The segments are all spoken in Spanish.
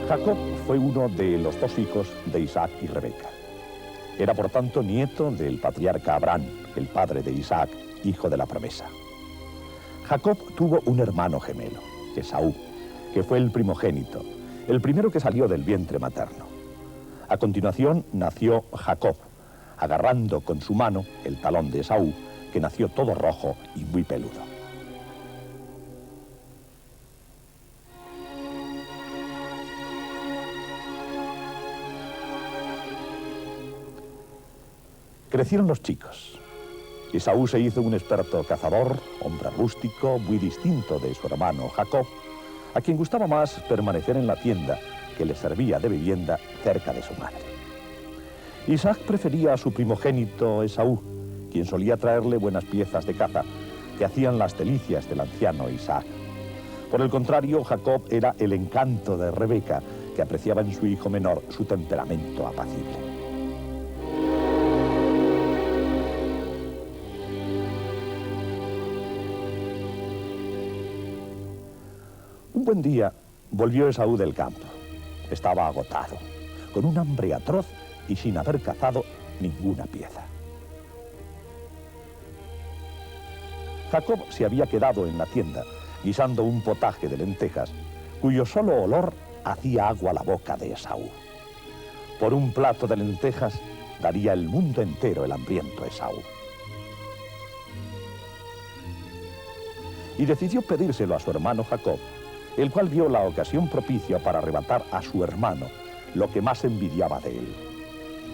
Jacob fue uno de los dos hijos de Isaac y Rebeca. Era por tanto nieto del patriarca Abraham, el padre de Isaac, hijo de la promesa. Jacob tuvo un hermano gemelo, Esaú, que fue el primogénito, el primero que salió del vientre materno. A continuación nació Jacob, agarrando con su mano el talón de Esaú, que nació todo rojo y muy peludo. Crecieron los chicos. Esaú se hizo un experto cazador, hombre rústico, muy distinto de su hermano Jacob, a quien gustaba más permanecer en la tienda que le servía de vivienda cerca de su madre. Isaac prefería a su primogénito Esaú, quien solía traerle buenas piezas de caza que hacían las delicias del anciano Isaac. Por el contrario, Jacob era el encanto de Rebeca, que apreciaba en su hijo menor su temperamento apacible. Un buen día volvió Esaú del campo. Estaba agotado, con un hambre atroz y sin haber cazado ninguna pieza. Jacob se había quedado en la tienda guisando un potaje de lentejas, cuyo solo olor hacía agua a la boca de Esaú. Por un plato de lentejas daría el mundo entero el hambriento Esaú. Y decidió pedírselo a su hermano Jacob, el cual vio la ocasión propicia para arrebatar a su hermano lo que más envidiaba de él,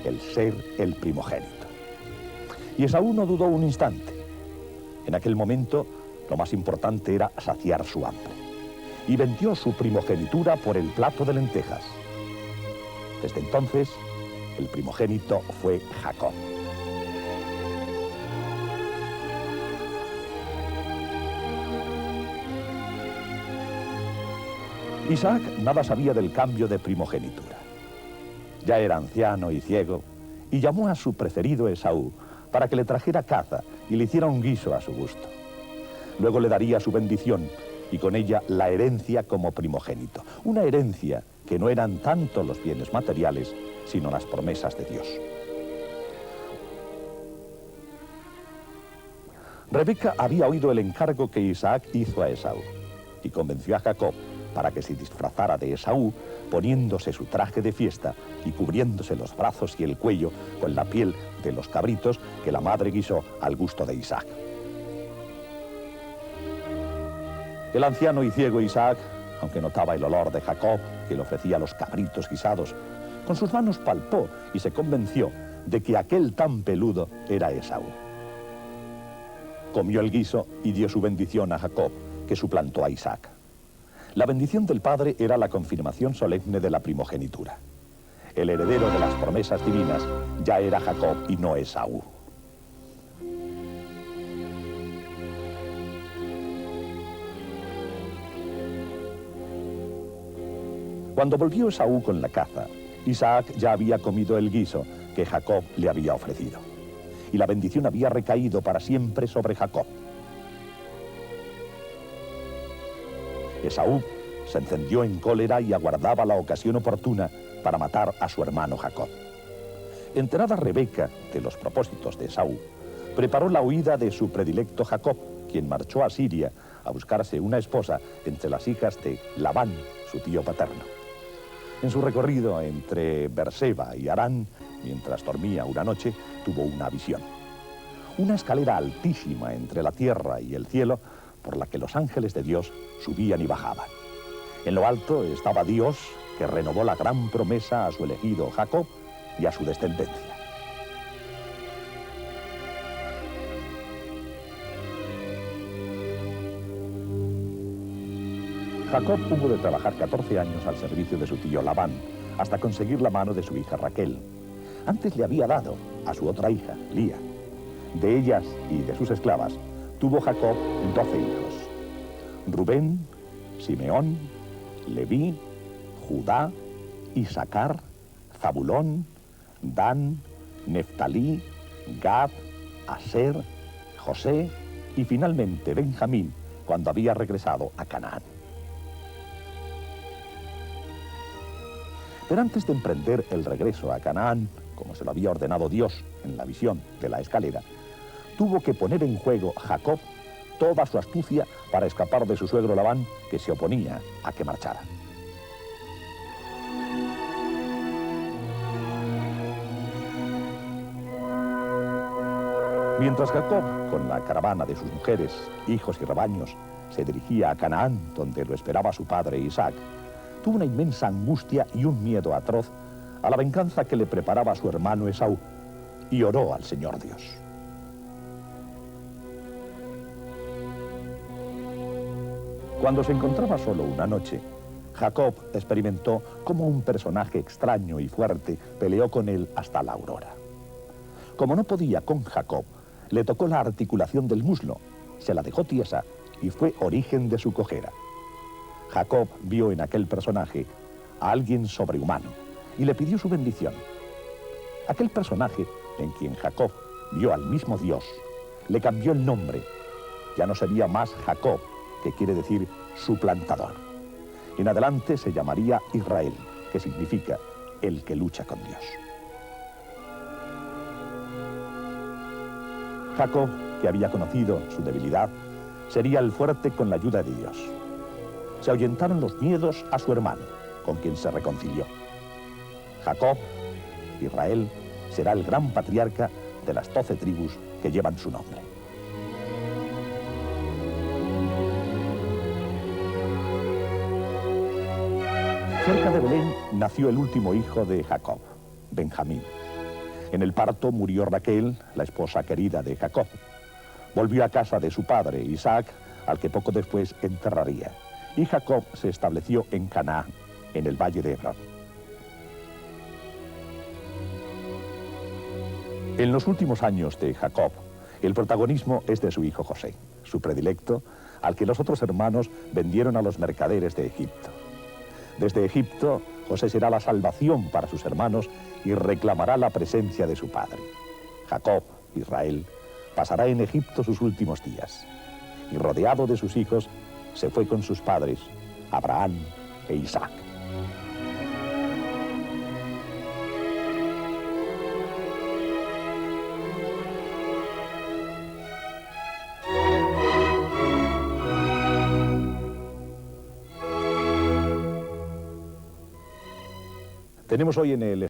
el ser el primogénito. Y Esaú no dudó un instante. En aquel momento, lo más importante era saciar su hambre, y vendió su primogenitura por el plato de lentejas. Desde entonces, el primogénito fue Jacob. Isaac nada sabía del cambio de primogenitura. Ya era anciano y ciego, y llamó a su preferido Esaú para que le trajera caza y le hiciera un guiso a su gusto. Luego le daría su bendición y con ella la herencia como primogénito. Una herencia que no eran tanto los bienes materiales, sino las promesas de Dios. Rebeca había oído el encargo que Isaac hizo a Esaú y convenció a Jacob para que se disfrazara de Esaú, poniéndose su traje de fiesta y cubriéndose los brazos y el cuello con la piel de los cabritos que la madre guisó al gusto de Isaac. El anciano y ciego Isaac, aunque notaba el olor de Jacob, que le ofrecía los cabritos guisados, con sus manos palpó y se convenció de que aquel tan peludo era Esaú. Comió el guiso y dio su bendición a Jacob, que suplantó a Isaac. La bendición del padre era la confirmación solemne de la primogenitura. El heredero de las promesas divinas ya era Jacob y no Esaú. Cuando volvió Esaú con la caza, Isaac ya había comido el guiso que Jacob le había ofrecido, y la bendición había recaído para siempre sobre Jacob. Esaú se encendió en cólera y aguardaba la ocasión oportuna para matar a su hermano Jacob. Enterada Rebeca de los propósitos de Esaú, preparó la huida de su predilecto Jacob, quien marchó a Siria a buscarse una esposa entre las hijas de Labán, su tío paterno. En su recorrido entre Berseba y Harán, mientras dormía una noche, tuvo una visión. Una escalera altísima entre la tierra y el cielo, por la que los ángeles de Dios subían y bajaban. En lo alto estaba Dios, que renovó la gran promesa a su elegido Jacob y a su descendencia. Jacob hubo de trabajar 14 años al servicio de su tío Labán, hasta conseguir la mano de su hija Raquel. Antes le había dado a su otra hija, Lía. De ellas y de sus esclavas, tuvo Jacob 12 hijos: Rubén, Simeón, Leví, Judá, Isacar, Zabulón, Dan, Neftalí, Gad, Aser, José y finalmente Benjamín, cuando había regresado a Canaán. Pero antes de emprender el regreso a Canaán, como se lo había ordenado Dios en la visión de la escalera, tuvo que poner en juego Jacob toda su astucia para escapar de su suegro Labán, que se oponía a que marchara. Mientras Jacob, con la caravana de sus mujeres, hijos y rebaños, se dirigía a Canaán, donde lo esperaba su padre Isaac, tuvo una inmensa angustia y un miedo atroz a la venganza que le preparaba a su hermano Esaú, y oró al Señor Dios. Cuando se encontraba solo una noche, Jacob experimentó cómo un personaje extraño y fuerte peleó con él hasta la aurora. Como no podía con Jacob, le tocó la articulación del muslo, se la dejó tiesa y fue origen de su cojera. Jacob vio en aquel personaje a alguien sobrehumano y le pidió su bendición. Aquel personaje, en quien Jacob vio al mismo Dios, le cambió el nombre. Ya no sería más Jacob, que quiere decir suplantador. En adelante se llamaría Israel, que significa el que lucha con Dios. Jacob, que había conocido su debilidad, sería el fuerte con la ayuda de Dios. Se ahuyentaron los miedos a su hermano, con quien se reconcilió. Jacob, Israel, será el gran patriarca de las 12 tribus que llevan su nombre. Cerca de Belén nació el último hijo de Jacob, Benjamín. En el parto murió Raquel, la esposa querida de Jacob. Volvió a casa de su padre, Isaac, al que poco después enterraría. Y Jacob se estableció en Canaán, en el valle de Hebrón. En los últimos años de Jacob, el protagonismo es de su hijo José, su predilecto, al que los otros hermanos vendieron a los mercaderes de Egipto. Desde Egipto, José será la salvación para sus hermanos y reclamará la presencia de su padre. Jacob, Israel, pasará en Egipto sus últimos días. Y rodeado de sus hijos, se fue con sus padres, Abraham e Isaac. Tenemos hoy en el